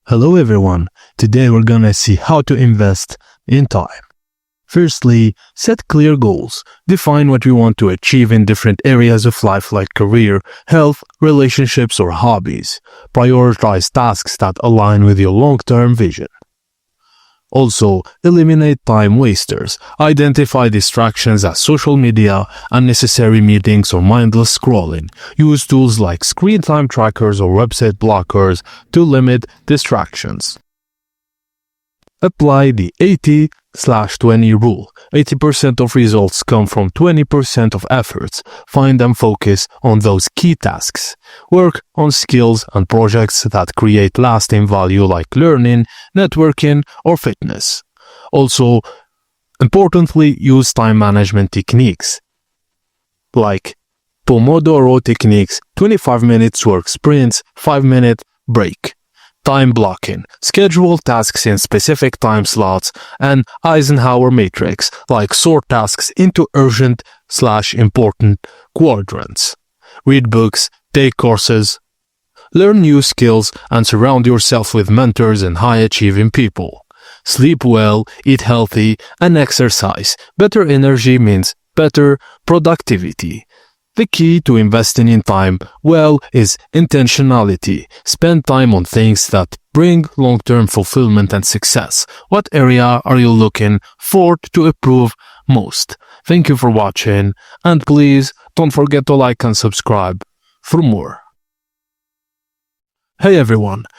Hello everyone, today we're gonna see how to invest in time. Firstly, set clear goals. Define what you want to achieve in different areas of life like career, health, relationships, or hobbies. Prioritize tasks that align with your long-term vision. Also, eliminate time wasters. Identify distractions as social media, unnecessary meetings, or mindless scrolling. Use tools like screen time trackers or website blockers to limit distractions. Apply the 80/20 rule. 80% of results come from 20% of efforts. Find and focus on those key tasks. Work on skills and projects that create lasting value like learning, networking, or fitness. Also, importantly, use time management techniques like Pomodoro techniques, 25 minutes work sprints, 5-minute break. Time blocking. Schedule tasks in specific time slots, and Eisenhower matrix, like sort tasks into urgent/important quadrants. Read books, take courses, learn new skills, and surround yourself with mentors and high-achieving people. Sleep well, eat healthy, and exercise. Better energy means better productivity. The key to investing in time well is intentionality. Spend time on things that bring long-term fulfillment and success. What area are you looking for to improve most? Thank you for watching, and please don't forget to like and subscribe for more. Hey everyone,